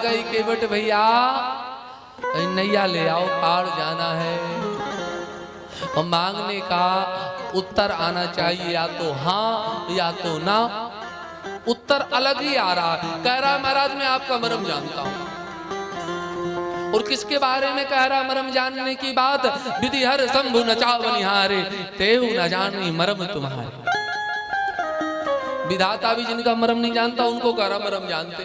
गई केवट भैया नैया ले आओ, पार जाना है। और मांगने का उत्तर आना चाहिए, या तो हाँ या तो ना। उत्तर अलग ही आ रहा है। कह रहा महाराज मैं आपका मर्म जानता हूं। और किसके बारे में कह रहा मर्म जानने की बात? विधि हर शंभु नचाव निहारे, तेहु न जानी मर्म तुम्हारे। विधाता भी जिनका मर्म नहीं जानता उनको कह रहा मर्म जानते।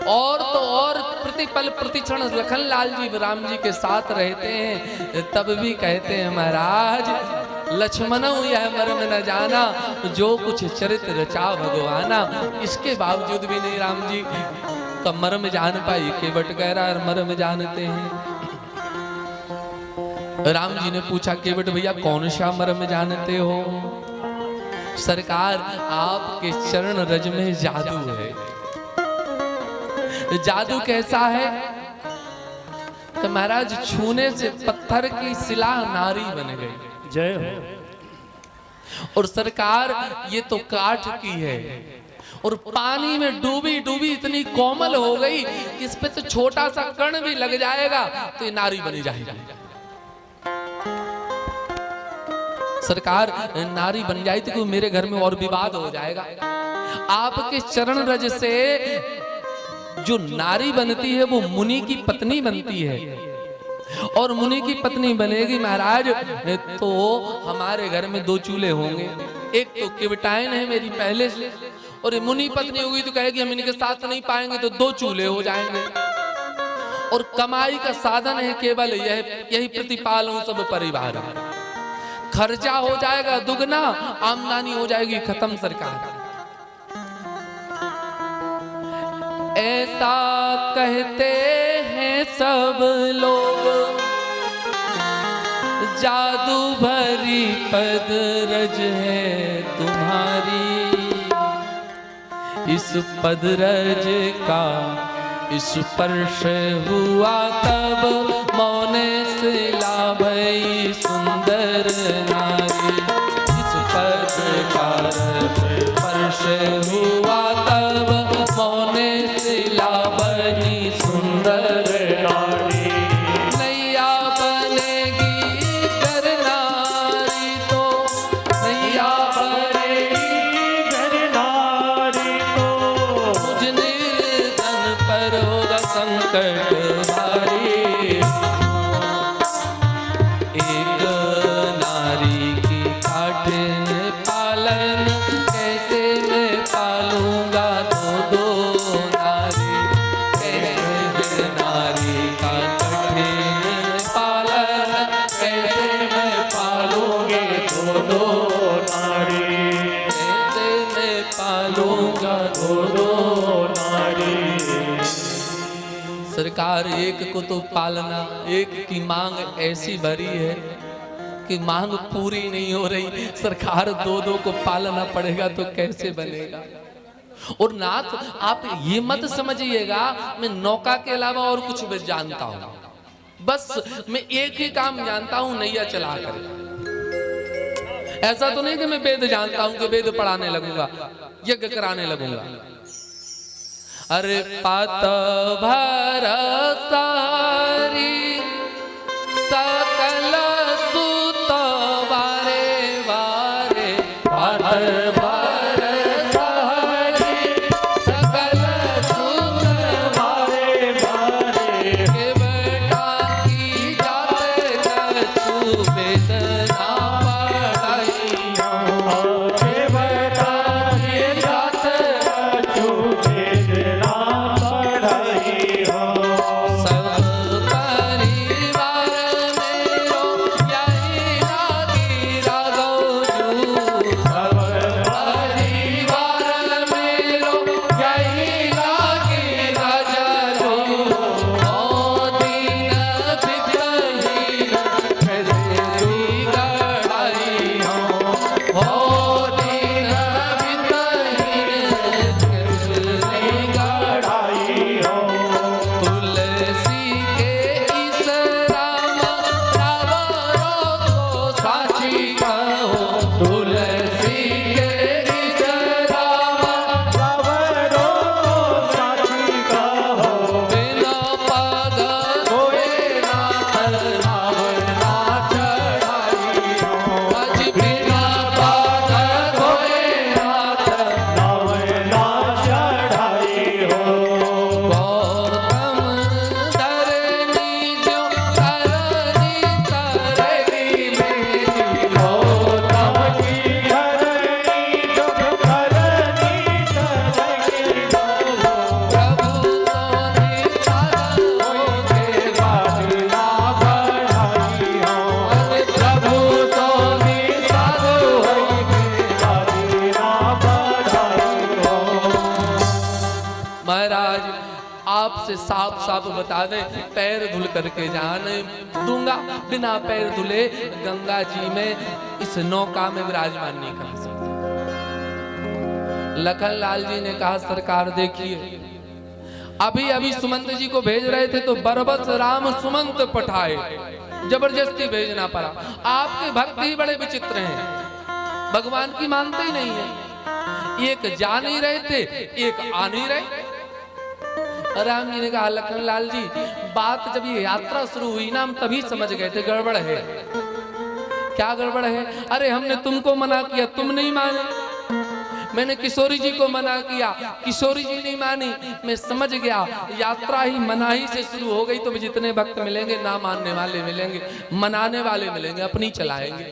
और तो और प्रतिपल प्रतिक्षण लखनलाल जी राम जी के साथ रहते हैं, तब भी कहते हैं महाराज लक्ष्मण यह मर्म न जाना, जो कुछ चरित्र रचा भगवाना। इसके बावजूद भी नहीं राम जी का मर्म जान पाई। केवट कह रहा है मर्म जानते हैं। राम जी ने पूछा केवट भैया कौन सा मर्म जानते हो? सरकार आपके चरण रज में जादू है। जादू कैसा है? तो महाराज छूने से पत्थर की शिला नारी बन गई। जय हो। और सरकार ये तो काठ की है, और पानी में डूबी डूबी इतनी कोमल हो गई कि इस पे तो छोटा सा कण भी लग जाएगा तो ये नारी बन जाएगी। सरकार नारी बन जाए तो मेरे घर में और विवाद हो जाएगा। आपके चरण रज से जो नारी बनती है वो मुनि की पत्नी बनती है, और मुनि की पत्नी बनेगी महाराज तो हमारे घर में दो चूल्हे होंगे। एक तो केवटायन है मेरी पहले से, और मुनि पत्नी होगी तो कहेगी हम इनके साथ नहीं पाएंगे, तो दो चूल्हे हो जाएंगे। और कमाई का साधन है केवल यही प्रतिपालू सब परिवार। खर्चा हो जाएगा दुगना, आमदनी हो जाएगी खत्म। सरकार ऐसा कहते हैं सब लोग, जादू भरी पद रज है तुम्हारी। इस पद रज का स्पर्श हुआ तब मौन शिला भई सुंदर नारी। इस पद का स्पर्श हुआ तब मौन शिला बनी सुंदर नारी। नैया बनेगी घर नारी तो, नैया बनेगी घर नारी तो, मुझ निर्धन पर होगा संकट भारी। एक नारी की काठिन पालन कैसे मैं पालूंगा दो नारी। कैसे नारी का कठिन पालन कैसे मैं पालूंगा दो नारी। कैसे मैं पालूंगा दो नारी। सरकार एक को तो पालना, एक की मांग ऐसी भरी है कि मांग पूरी नहीं हो रही। सरकार दो दो को पालना पड़ेगा तो कैसे बनेगा? और नाथ आप ये मत समझिएगा मैं नौका के अलावा और कुछ भी जानता हूं। बस मैं एक ही काम जानता हूं, नैया चला कर। ऐसा तो नहीं कि मैं वेद जानता हूं कि वेद पढ़ाने लगूंगा, यज्ञ कराने लगूंगा। अरे पात भर सारी सकल सुत वारे वारे। पात भर सारी सकल सुत वारे वारे। केवटा की जात कछु वेद ना पढ़ाई। केवटा की जात कछु वेद ना पढ़ाई हो। सब पर महाराज आपसे साफ साफ बता दें, पैर धुल करके जाने दूंगा, बिना पैर धुले गंगा जी में इस नौका में विराजमान नहीं कर सकता। लखन लाल जी ने कहा सरकार देखिए, अभी अभी सुमंत जी को भेज रहे थे तो बरबस राम सुमंत पठाए, जबरदस्ती भेजना पड़ा। आपके भक्त ही बड़े विचित्र हैं, भगवान की मानते ही नहीं है। एक जा नहीं रहे थे, एक आ नहीं रहे। राम जी ने कहा लखन लाल जी, बात जब ये यात्रा शुरू हुई ना, हम तभी समझ गए थे गड़बड़ है। क्या गड़बड़ है? अरे हमने तुमको मना किया, तुम नहीं माने। मैंने किशोरी जी को मना किया, किशोरी जी नहीं मानी। मैं समझ गया यात्रा ही मनाही से शुरू हो गई तो जितने भक्त मिलेंगे ना मानने वाले मिलेंगे, मनाने वाले मिलेंगे, अपनी चलाएंगे।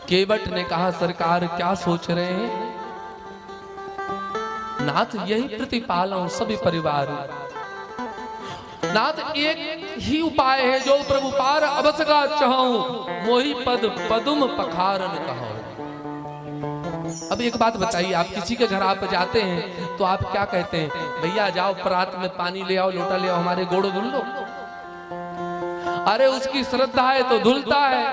केवट ने कहा सरकार क्या सोच रहे हैं? नाथ यही प्रतिपालन सभी परिवार। नाथ एक ही उपाय है, जो प्रभु पार अवसगा चाहूं, मोही पद पदुम पखारन कहो। अब एक बात बताइए, आप किसी के घर आप जाते हैं तो आप क्या कहते हैं? भैया जाओ परात में पानी ले आओ, लोटा ले आओ, हमारे गोड़ धुल लो। अरे उसकी श्रद्धा है तो धुलता है,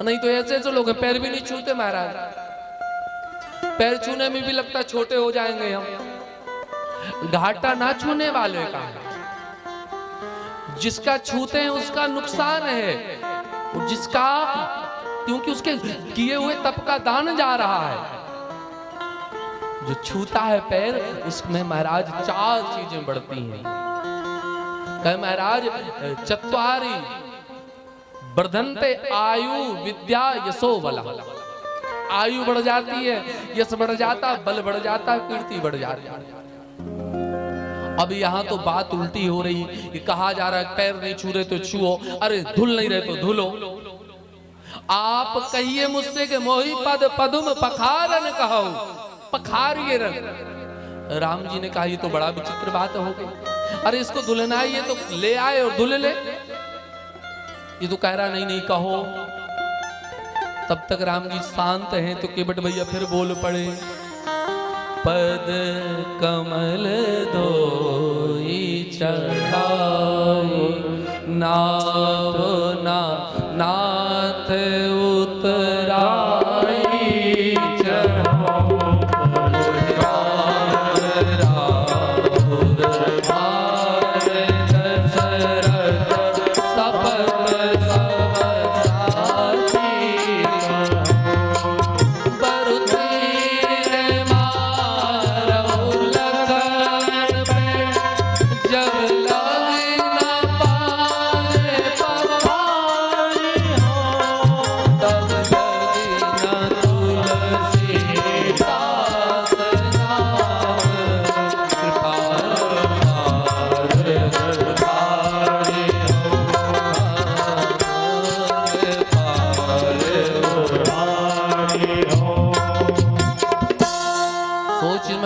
नहीं तो ऐसे ऐसे लोग पैर भी नहीं छूते महाराज। पैर छूने में भी लगता छोटे हो जाएंगे हम। घाटा ना छूने वाले का है, जिसका छूते हैं उसका नुकसान है, जिसका क्योंकि उसके किए हुए तप का दान जा रहा है। जो छूता है पैर, उसमें महाराज चार चीजें बढ़ती हैं। कहे महाराज चत्वारी वर्धन्ते आयु विद्या यशो बला। आयु बढ़ जाती है, यश बढ़ जाता, बल बढ़ जाता, कीर्ति बढ़ जाती है। अब यहाँ तो बात उल्टी हो रही, कि कहा जा रहा है पैर नहीं छू रहे तो छुओ, अरे धुल नहीं रहे तो धुलो। आप कहिए मुझसे कि मोही पद पदुम पखारन कहो, पखारिए रंग। राम जी ने कहा ये तो बड़ा विचित्र बात हो गई। अरे इसको धुलना है, ये तो ले आए और धुल ले। ये तो कह रहा नहीं नहीं कहो। तब तक राम जी शांत हैं तो केवट भैया फिर बोल पड़े, पद कमल धोई चढ़ाई, नाथ ना नाथ उतराई चढ़ो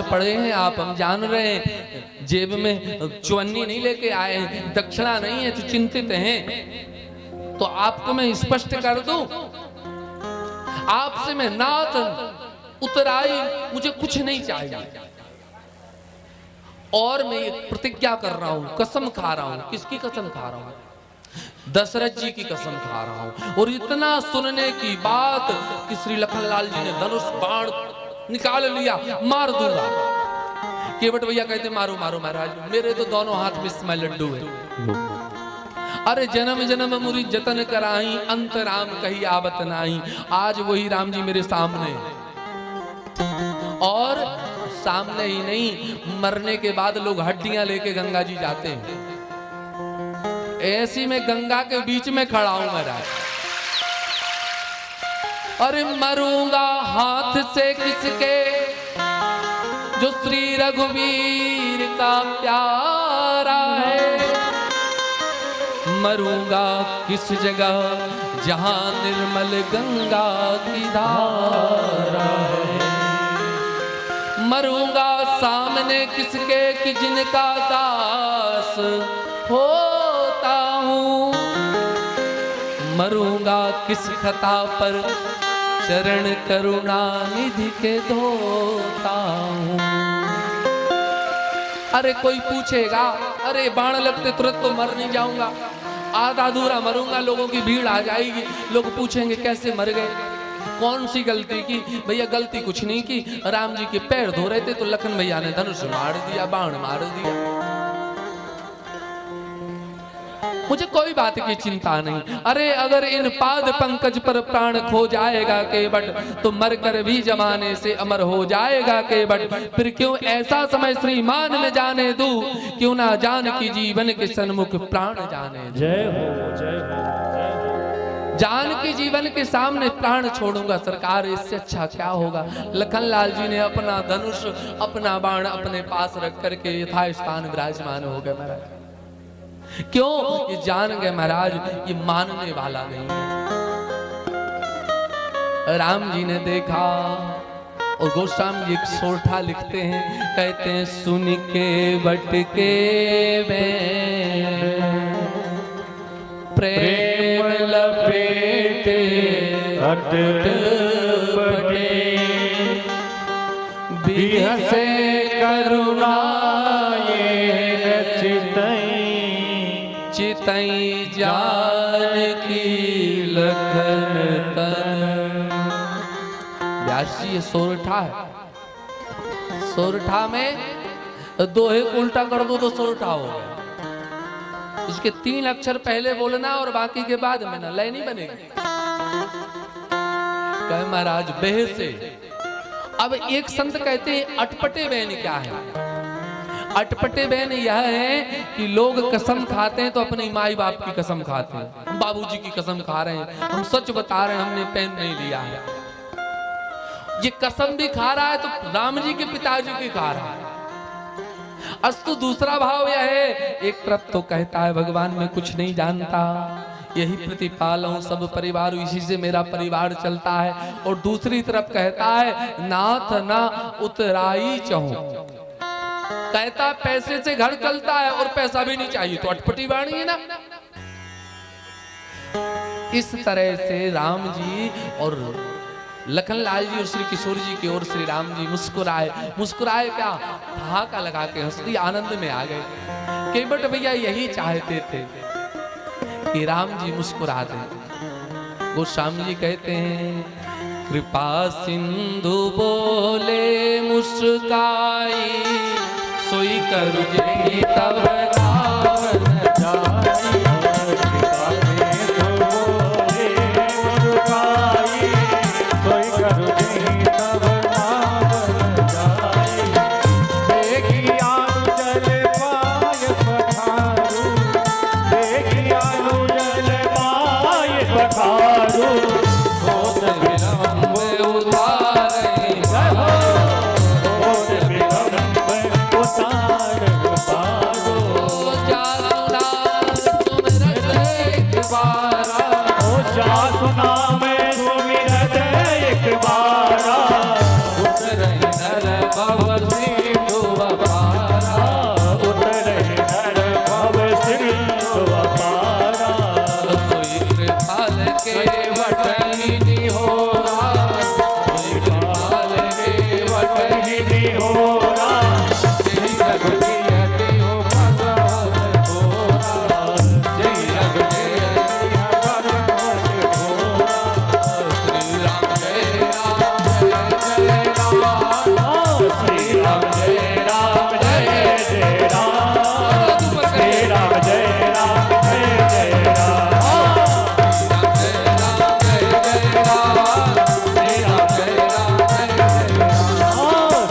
पड़े हैं आप, हम जान रहे हैं। जेब में चुन्नी नहीं लेके आए, दक्षिणा नहीं है तो चिंतित हैं। तो आपको मैं स्पष्ट कर दूं, आपसे मैं नाथ उतराई, मुझे कुछ नहीं चाहिए। और मैं एक प्रतिज्ञा कर रहा हूं, कसम खा रहा हूं। किसकी कसम खा रहा हूं? दशरथ जी की कसम खा रहा हूं। और इतना सुनने की बात कि श्री लखनलाल जी ने धनुष बाण निकाल लिया, मार दूंगा। केवट भैया कहते मारो मारो महाराज, मेरे तो दोनों हाथ में इसमें लड्डू है। अरे जन्म जन्म मुरी जतन कराई, अंत राम कही आवत नाही। आज वही राम जी मेरे सामने, और सामने ही नहीं, मरने के बाद लोग हड्डियां लेके गंगा जी जाते हैं। ऐसी में गंगा के बीच में खड़ा हूं महाराज। अरे मरूंगा हाथ से किसके, जो श्री रघुवीर का प्यारा है। मरूंगा किस जगह, जहां निर्मल गंगा की धारा है। मरूंगा सामने किसके, कि जिनका दास होता हूं। मरूंगा किस खता पर, चरण करुणा निधि के धोता हूं। अरे कोई पूछेगा, अरे बाण लगते तुरंत तो मर नहीं जाऊंगा, आधा अधूरा मरूंगा, लोगों की भीड़ आ जाएगी, लोग पूछेंगे कैसे मर गए, कौन सी गलती की? भैया गलती कुछ नहीं की, राम जी के पैर धो रहे थे तो लखन भैया ने धनुष मार दिया, बाण मार दिया। मुझे कोई बात की चिंता नहीं। अरे अगर इन पाद पंकज पर प्राण खो जाएगा केवट, तो मरकर भी जमाने से अमर हो जाएगा केवट। फिर क्यों ऐसा समय श्रीमान में जाने दूं, क्यों ना जान की जीवन के सन्मुख प्राण जाने दूं। जय हो, जय हो, जय हो। जान की जीवन के सामने प्राण छोड़ूंगा सरकार, इससे अच्छा क्या होगा। लखन लाल जी ने अपना धनुष, अपना बाण अपने पास रख करके यथास्थान विराजमान हो गए महाराज। क्यों? ये जान गए महाराज ये मानने वाला नहीं है। राम जी ने देखा और गोस्वामी जी एक सोरठा लिखते हैं, कहते हैं सुन के बटके में प्रेम लपेटे अटपटे बिहसे करुणा ये चितई चितई जान की लखन तन। व्यास जी ये सोरठा है, सोरठा में दोहे को उल्टा कर दो तो सोरठा हो गया। उसके 3 अक्षर पहले बोलना और बाकी के बाद में ना, लय नहीं बनेगी। कहे महाराज बेह से। अब एक संत कहते हैं अटपटे बहन क्या है? अटपटे बहन यह है कि लोग कसम खाते हैं तो अपने माई बाप की कसम खाते हैं। हम बाबूजी की कसम खा रहे हैं, हम सच बता रहे हैं, हमने पेन नहीं लिया है। ये कसम भी खा रहा है तो राम जी के पिताजी की खा रहा है। अस्तु दूसरा भाव यह है, एक तरफ तो कहता है भगवान मैं कुछ नहीं जानता, यही प्रतिपाल हूं, सब परिवार इसी से मेरा परिवार चलता है, और दूसरी तरफ कहता है नाथ ना उतराई चाहूं। कहता पैसे से घर चलता है और पैसा भी नहीं चाहिए, तो अटपटी वाणी है ना। इस तरह से राम जी और लखन लाल जी और श्री किशोर जी की ओर श्री राम जी मुस्कुराए। मुस्कुराए क्या, ठहाका लगा के हंस दिए, आनंद में आ गए। केवट भैया यही चाहते थे कि राम जी मुस्कुरा दें। गोस्वामी जी कहते हैं कृपा सिंधु बोले मुस्काई, सोई करु जेहि तब गावन जाई। कृपा सिंधु बोले मुस्काई, सोई करु जेहि तब गावन जाई। देखी आनु जल पाय पठारू, देखी आनु जल पाय पठारू। होत विलंब उतारई होत विलंब उतारई पारो। जासु नाम सुमिरत एक बारा, उतरई नर भव सिंधु अपारा। उतरई नर भव सिंधु अपारा। सोई कृपाल के वटहि निहोरा, सोई कृपाल के वटहि निहोरा। जेहि रघुपति हो भगवत थोरा, जेहि रघुपति श्री राम जय राम श्री राम जय राम जय जय राम। श्री राम जय राम जय जय राम। श्री राम जय राम जय जय राम।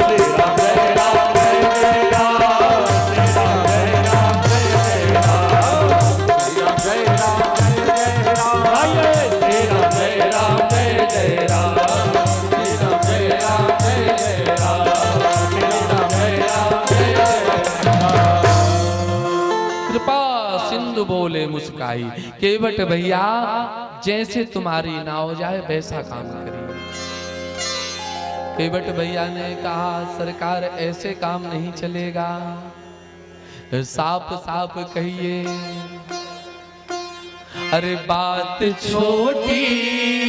श्री राम जय राम जय जय राम। श्री राम जय राम जय जय राम। श्री राम जय राम जय जय राम। श्री राम जय राम जय जय राम। श्री राम जय राम जय जय राम। कृपा सिंधु बोले मुस्काई। केवट भैया जैसे तुम्हारी ना हो जाए वैसा काम करिए। केवट भैया ने कहा सरकार ऐसे काम नहीं चलेगा, साफ साफ कहिए। अरे बात छोटी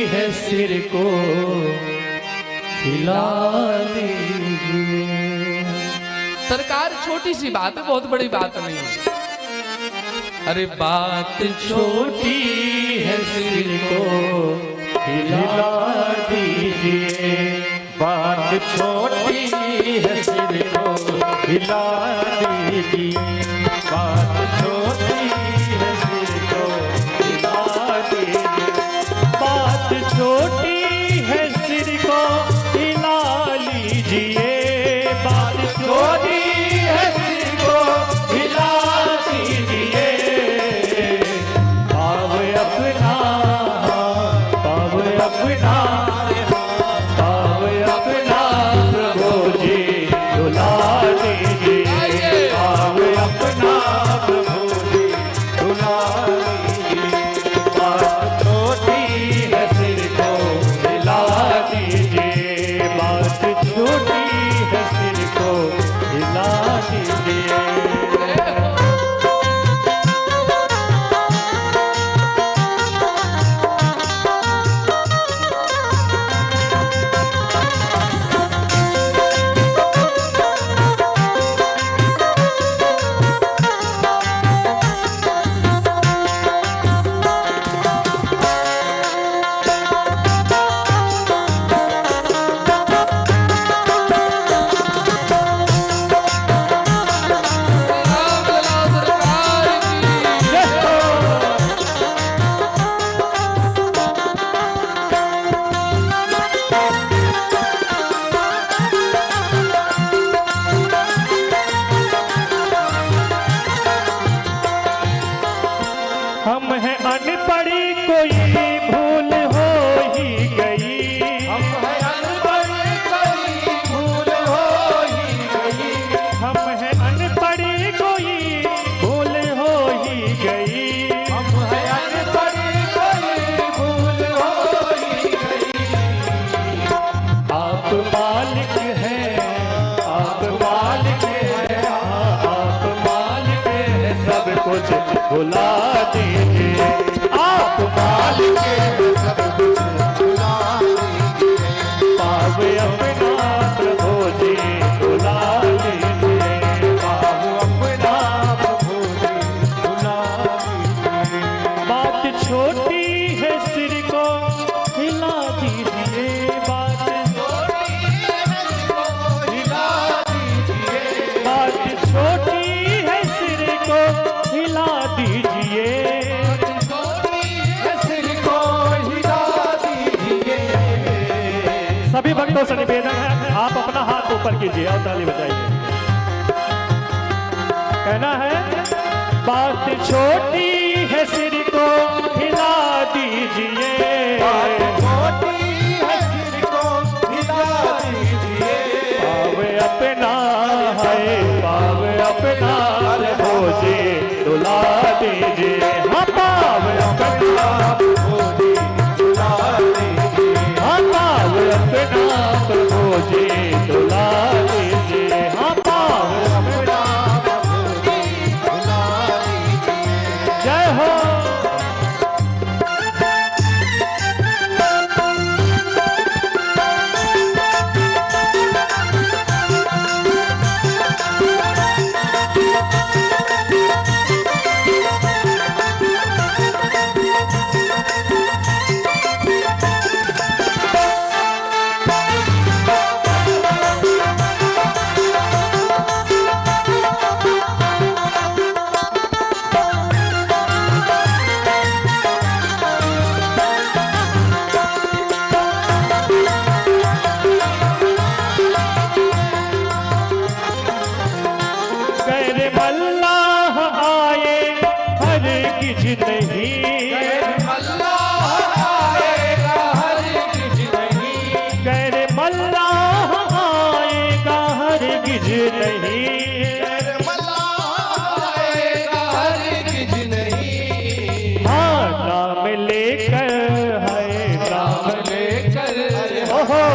है सिर को हिला दीजिए। सरकार छोटी सी बात है, बहुत बड़ी बात नहीं है। अरे बात छोटी है सिर को हिला दीजिए, बात छोटी है सिर को हिला दीजिए, बात छोटी है सिर को हिला दीजिए, बात छोटी है सिर को हिला लीजिए, बात छोटी है सिर को हिला दीजिए, पाव अपना पाव अपना पाव अपना प्रभु जी दुला दीजिए, पाव अपना प्रभु जी दुला दीजिए, बात छोटी है सिर को हिला दीजिए, बात छोटी है सिर को हिला दीजिए। हम हैं अनपढ़ी कोई भूल हो ही गई, हम हैं अनपढ़ी कोई भूल हो ही गई, हम हैं अनपढ़ी कोई भूल हो ही गई, हम हैं अनपढ़ी कोई भूल हो ही गई, आप मालिक हैं, आप मालिक हैं, आप मालिक हैं, सब कुछ भुला दीजिए, आप मालिक हैं, सब कुछ भुला दीजिए, पाव अपना प्रभु जी भुला दीजिए, पाव अपना प्रभु जी भुला दीजिए, बात छोटी है सिर को हिला दीजिए, बात छोटी है सिर को हिला दीजिए, बात छोटी है सिर को हिला दीजिए, सिर को हिला दीजिए। सभी भक्तों से निवेदन है, आप अपना हाथ ऊपर कीजिए और ताली बजाइए। कहना है बात छोटी है सिर को हिला दीजिए, बात छोटी है सिर को हिला दीजिए, पाव अपना है, पाव अपना प्रभु जी दुला दीजिए, हाँ पाव अपना प्रभु जी दुला दीजिए, हाँ पाव अपना प्रभु जी दुला दीजिए, हाँ पाव अपना प्रभु जी दुला दीजिए। जय हो।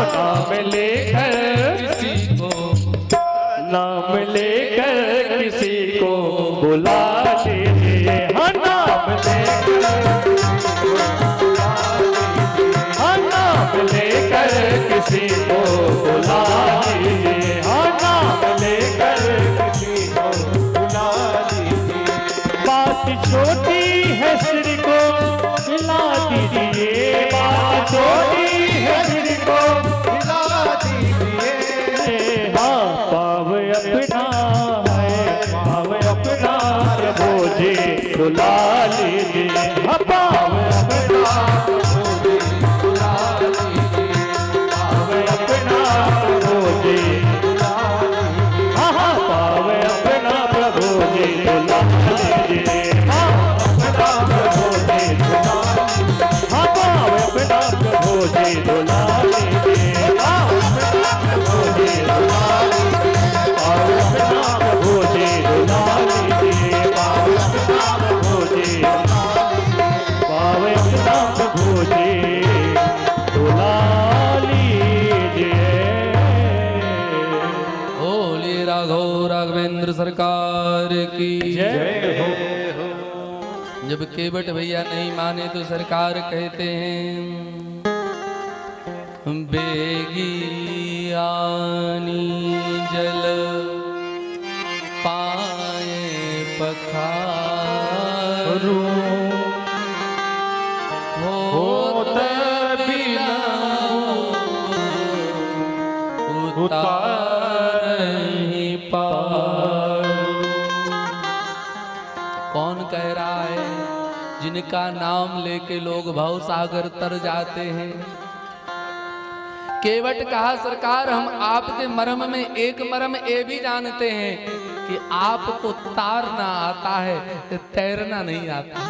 नाम लेकर किसी को, नाम लेकर किसी को बुला दीजिए, हाँ नाम लेकर, हाँ नाम लेकर किसी को बुला दीजिए, हाँ नाम लेकर अपना है, पाव अपना प्रभु जी दुला लीजिए, पाव अपना प्रभु जी दुला लीजिए, पाव अपना प्रभु जी दुला लीजिए, हाँ पाव अपना प्रभु जी दुला लीजिए, अपना प्रभु जी दुला, हाँ पाव अपना प्रभु जी दुला लीजिए, अपना प्रभु जी दुला लीजिए, पाव अपना प्रभु जी दुला लीजिए, पाव अपना प्रभु जी, पाव अपना प्रभु जी दुला लीजिए। बोले राघव राघवेंद्र सरकार की जय हो। जब केवट भैया नहीं माने तो सरकार कहते हैं बेगी आनी जल पाए पखारू होत उतारहि पार। कौन कह रहा है? जिनका नाम लेके लोग भव सागर तर जाते हैं। केवट कहा सरकार हम आपके मर्म में एक मर्म ये भी जानते हैं कि आपको तारना आता है, तैरना नहीं आता।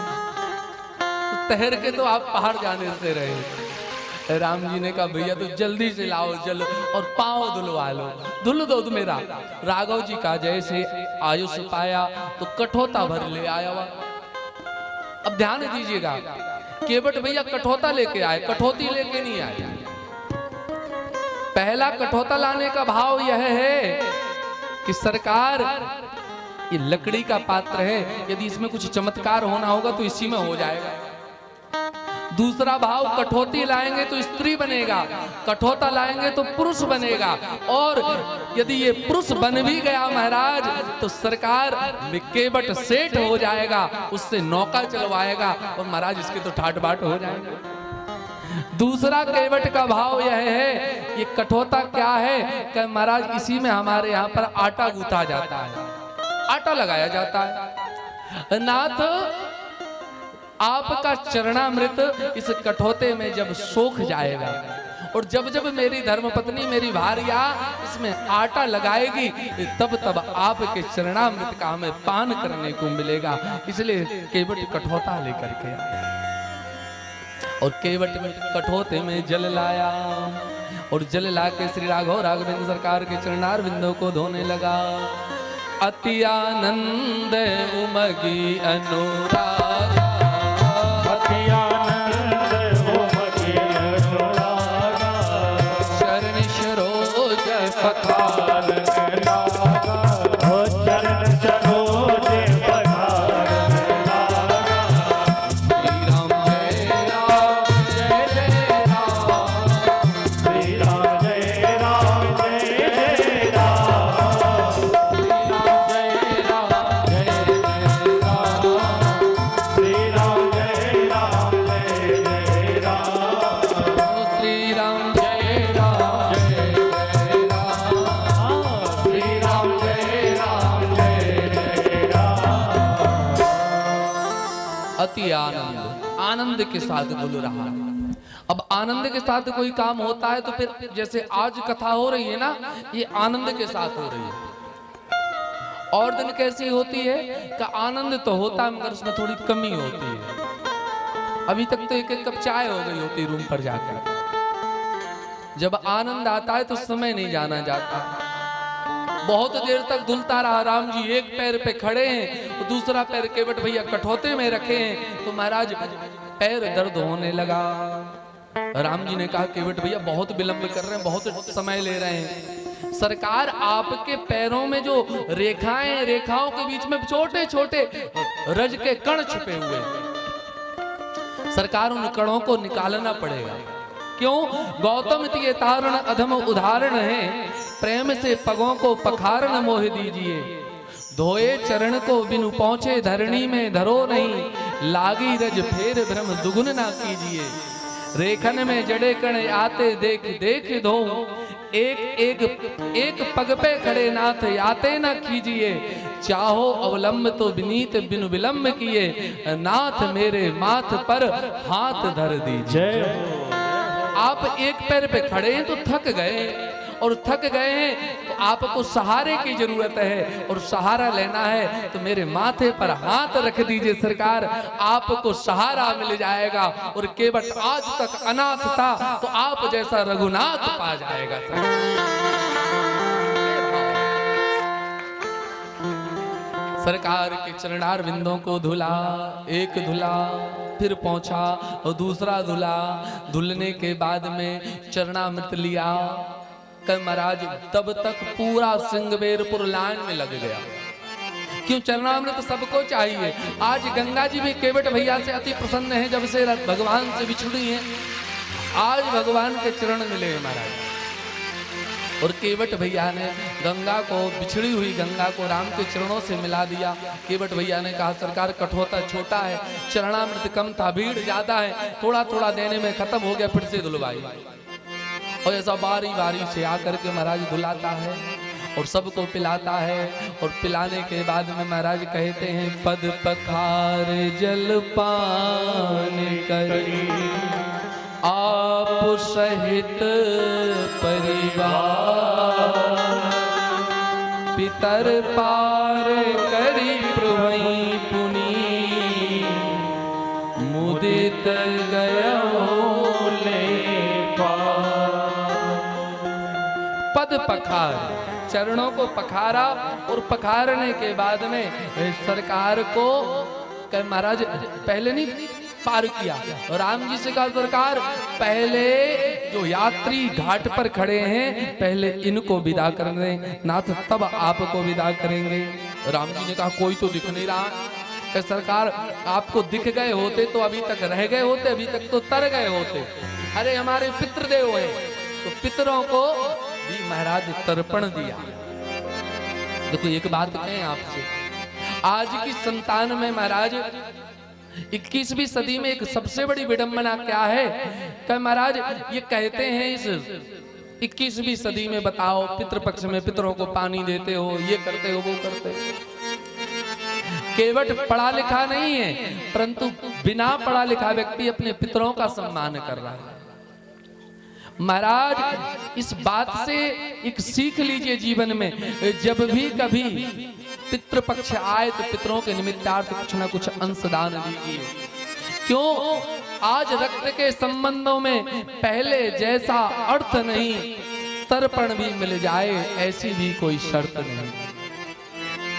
तो तैर के तो आप पहाड़ जाने से रहे। राम जी ने कहा भैया तो जल्दी से लाओ चलो और पांव धुलवा लो, धुल दो तो मेरा। राघव जी का जैसे आयुष पाया तो कठोता भर ले आया हुआ। अब ध्यान दीजिएगा, केवट भैया कठोता लेके आए, कठोती लेके नहीं आए। पहला कठोता लाने का भाव यह है कि सरकार ये लकड़ी का पात्र है, यदि इसमें कुछ चमत्कार होना होगा तो इसी में हो जाएगा। दूसरा भाव, कठौती लाएंगे तो स्त्री बनेगा, कठौता लाएंगे तो पुरुष बनेगा। और यदि ये पुरुष बन भी गया महाराज तो सरकार में केवट सेठ हो जाएगा, उससे नौका चलवाएगा और महाराज इसके तो ठाट बाट हो जाएगा। दूसरा केवट का भाव यह है, ये कठौता क्या है कि महाराज इसी में हमारे यहाँ पर आटा गूंथा जाता है, आटा लगाया जाता है। नाथ आपका चरणामृत इस कठौते में जब सोख जाएगा और जब जब मेरी धर्मपत्नी मेरी भार्या इसमें आटा लगाएगी तब तब आपके चरणामृत का हमें पान करने को मिलेगा। इसलिए केवट कठौता लेकर के आया और केवट में कठौते में जल लाया और जल लाके श्री राघव राघवेंद्र सरकार के चरणार बिंदों को धोने लगा। अति आनंद उमगी अनुरागा, अति आनंद उमगी अनुरागा, शरण सरोज पखार लागा, ओ चरण सरोज पखार लागा। श्री राम जय राम जय राम, श्री राम जय राम जय राम, श्री राम जय राम जय राम, श्री राम जय राम जय जय राम, श्री राम जय राम जय जय राम। अति आनंद, आनंद के साथ बोल रहा है। अब आनंद के साथ कोई काम होता है तो फिर जैसे आज कथा हो रही है ना, ये आनंद के साथ हो रही है। और दिन कैसी होती है कि आनंद तो होता है मगर उसमें थोड़ी कमी होती है। अभी तक तो एक एक कप चाय हो गई होती रूम पर जाकर। जब आनंद आता है तो समय नहीं जाना जाता। बहुत देर तक धुलता रहा। राम जी एक पैर पे खड़े हैं, तो दूसरा पैर केवट भैया कठौते में रखे हैं, तो महाराज पैर दर्द होने लगा। राम जी ने कहा केवट भैया बहुत विलंब कर रहे हैं, बहुत समय ले रहे हैं। सरकार आपके पैरों में जो रेखाएं, रेखाओं के बीच में छोटे छोटे रज के कण छिपे हुए हैं, सरकार उन कणों को निकालना पड़ेगा। क्यों? गौतम ये तारण अधम उदाहरण है, प्रेम से पगों को पखारन मोह दीजिए। धोए चरण को बिनु पहुंचे धरणी में धरो नहीं, लागी रज फेर भ्रम दुगुन ना कीजिए। रेखन में जड़े कण आते देख देख धो, एक पग पे खड़े नाथ याते न कीजिए, चाहो अवलंब तो विनीत बिनु विलंब किए, नाथ मेरे माथ पर हाथ धर दीजिए। आप एक पैर पे खड़े हैं तो थक गए, और थक गए हैं तो आपको सहारे की जरूरत है, और सहारा लेना है तो मेरे माथे पर हाथ रख दीजिए सरकार, आपको सहारा मिल जाएगा। और केवट आज तक अनाथ था तो आप जैसा रघुनाथ पा जाएगा सरकार के चरणार बिंदों को धुला, एक धुला फिर पहुंचा और दूसरा धुला, धुलने के बाद में चरणामृत लिया। कल महाराज तब तक पूरा सिंगबेरपुर लाइन में लग गया, क्यों चरणामृत सबको चाहिए। आज गंगा जी भी केवट भैया से अति प्रसन्न है, जब से भगवान से बिछड़ी हैं, आज भगवान के चरण मिले महाराज। और केवट भैया ने गंगा को, बिछड़ी हुई गंगा को राम के चरणों से मिला दिया। केवट भैया ने कहा सरकार कठोता छोटा है, चरणामृत कम था, भीड़ ज्यादा है, थोड़ा थोड़ा देने में खत्म हो गया, फिर से धुलवाई। और ऐसा बारी बारी से आकर के महाराज धुलाता है और सबको पिलाता है। और पिलाने के बाद में महाराज कहते हैं पद पखार जल पान करी, आप सहित परिवार, पितर पार करी प्रभई पुनी, मुदित गयो ले पार। पद पखार, चरणों को पखारा, और पखारने के बाद में सरकार को महाराज पहले नहीं पार किया। राम जी से कहा सरकार पहले जो यात्री घाट पर खड़े हैं पहले इनको विदा कर दें नाथ, तब आपको विदा करेंगे। राम जी ने कहा कोई तो दिख नहीं रहा। कि सरकार आपको दिख गए होते तो अभी तक रह गए होते, अभी तक तो तर गए होते। अरे हमारे पितृदेव हैं, तो पितरों को भी महाराज तर्पण दिया। देखो एक बात कहें आपसे, आज की संतान में महाराज 21वीं सदी में एक सबसे बड़ी विडंबना क्या है कि महाराज ये कहते हैं इस 21वीं सदी में बताओ पितृपक्ष में पितरों को पानी देते हो, ये करते हो, वो करते हो। केवट पढ़ा लिखा नहीं है, परंतु बिना पढ़ा लिखा व्यक्ति अपने पितरों का सम्मान कर रहा है। महाराज इस बात से एक सीख लीजिए जीवन में, जब भी कभी पितृपक्ष आए तो पितरों के निमित्तार्थ कुछ ना कुछ अंशदान दीजिए। क्यों? आज रक्त के संबंधों में पहले जैसा अर्थ नहीं, तर्पण भी मिल जाए ऐसी भी कोई शर्त नहीं।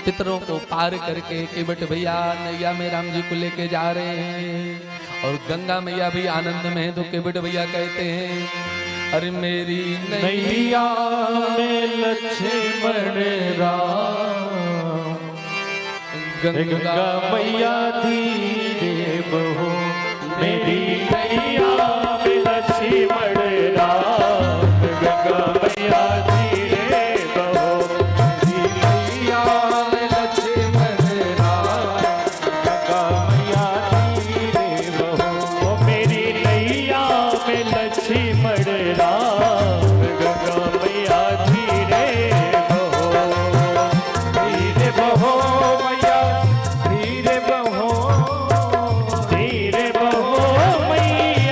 पितरों को पार करके केवट भैया नैया में राम जी को लेके जा रहे हैं और गंगा मैया भी आनंद में है। तो केवट भैया कहते हैं अरे मेरी नैया में लक्ष्मण राम, गंगा मैया धीरे बहो, मेरी नैया में लक्ष्मण राम, गंगा मैया धीरे बहो, मेरी नैया में लक्ष्मण राम, गंगा मैया धीरे बहो, मेरी नैया में लक्ष्मण राम, गंगा मैया धीरे बहो, धीरे बहो मैया, धीरे बहो, धीरे बहो मैया।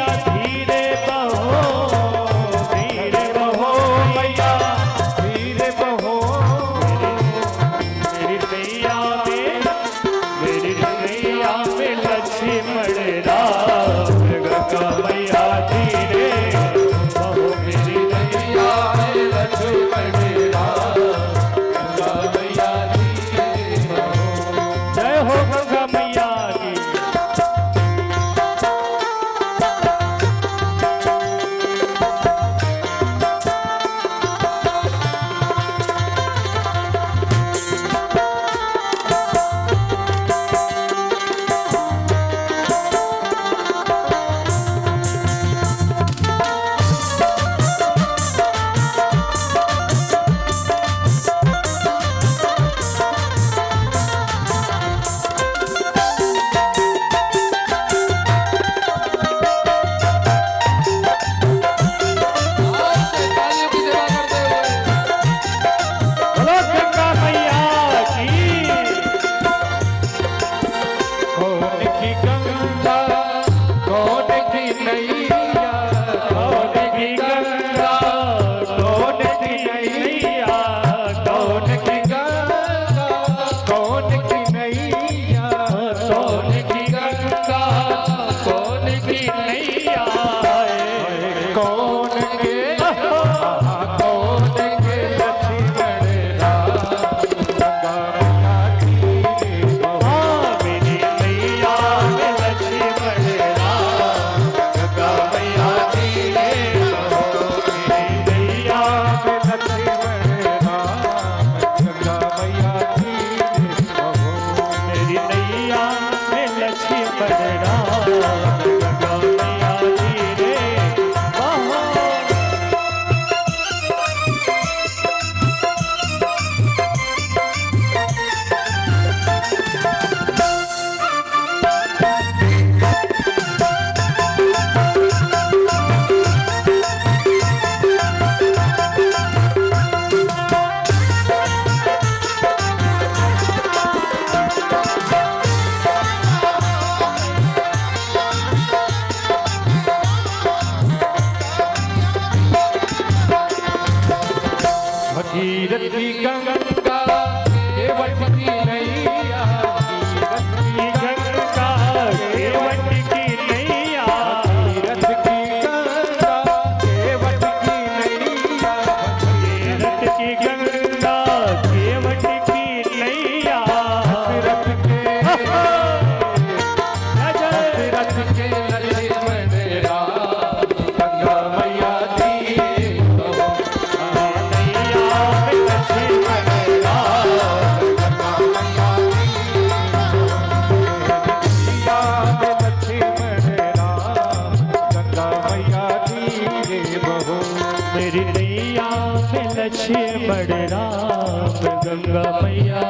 गंगा मैया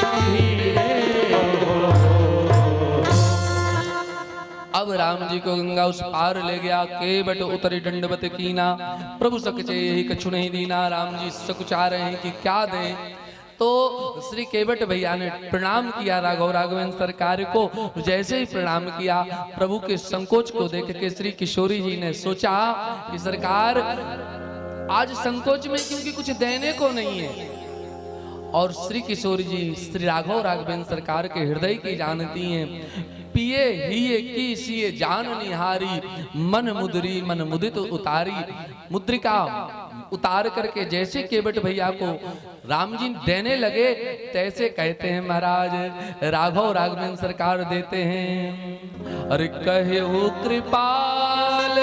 धीरे अब राम जी को गंगा उस पार ले गया। केवट उतरे दंडवत कीना, प्रभु सकचे यही कछु नहीं दीना। राम जी सकुचा रहे हैं कि क्या दें, तो श्री केवट भैया ने प्रणाम किया राघव राघवेंद्र सरकार को। जैसे ही प्रणाम किया, प्रभु के संकोच को देख के श्री किशोरी जी ने सोचा कि सरकार आज संकोच में, क्योंकि कुछ देने को नहीं है। और श्री किशोरी जी श्री राघव राघवेंद्र सरकार के हृदय की जानती हैं। पिए हिये की सिए जान निहारी, मन मुद्री मन मुदित उतारी। मुद्रिका उतार करके जैसे केवट भैया को राम जी देने लगे, तैसे कहते हैं महाराज राघव राघवेंद्र सरकार देते हैं। अरे कहे हो कृपाल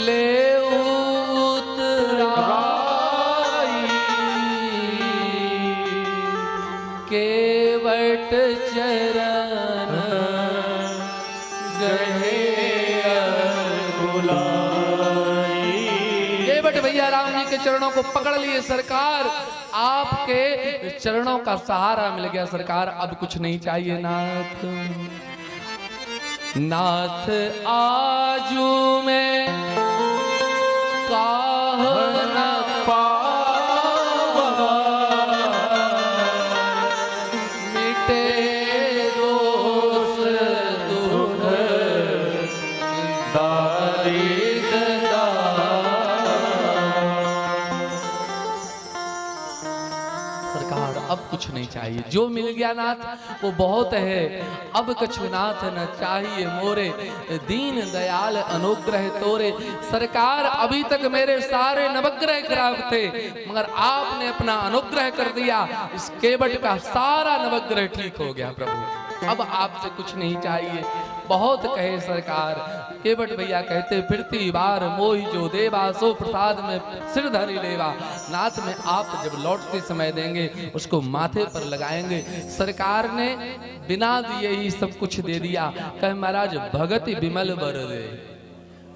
ले उतराई, केवट चरण गहे केवट भैया राम जी के चरणों को पकड़ लिए। सरकार आपके चरणों का सहारा मिल गया। सरकार अब कुछ नहीं चाहिए नाथ। नाथ आजू में काह न पावा, मिटे दोष दुख दारिद सरकार अब कुछ नहीं चाहिए, जो मिल गया नाथ वो बहुत है। अब कछु नाथ न चाहिए मोरे, दीन दयाल अनुग्रह तोरे। सरकार अभी तक मेरे सारे नवग्रह खराब थे, मगर आपने अपना अनुग्रह कर दिया, इस केवट का सारा नवग्रह ठीक हो गया प्रभु। अब आपसे कुछ नहीं चाहिए। बहुत कहे सरकार। केवट भैया कहते फिरती बार मोहि जो देवा, सो प्रसाद में सिर धरि लेवा। नाथ में आप जब लौटते समय देंगे, उसको माथे पर लगाएंगे। सरकार ने बिना दिए ही सब कुछ दे दिया। कहे महाराज भगति विमल वर दे।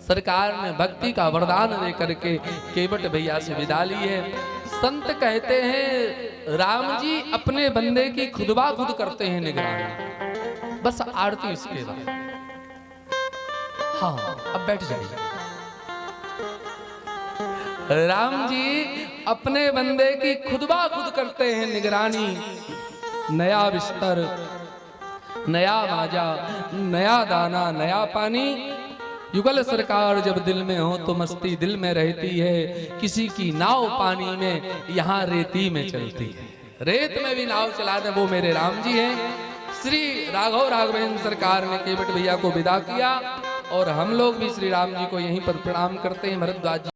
सरकार ने भक्ति का वरदान दे करके केवट भैया से विदा ली है। संत कहते हैं राम जी अपने बंदे की खुदबा खुद करते हैं निगरानी, बस आरती इसके बाद। हाँ अब बैठ जाइए। राम जी अपने बंदे की खुदबा खुद करते हैं निगरानी। नया बिस्तर, नया माजा, नया दाना, नया पानी। युगल सरकार जब दिल में हो तो मस्ती दिल में रहती है। किसी की नाव पानी में, यहाँ रेती में चलती है। रेत में भी नाव चला दे वो मेरे राम जी हैं। श्री राघव राघवेंद्र सरकार ने केवट भैया को विदा किया और हम लोग भी श्री राम जी को यहीं पर प्रणाम करते हैं। भरद्वाज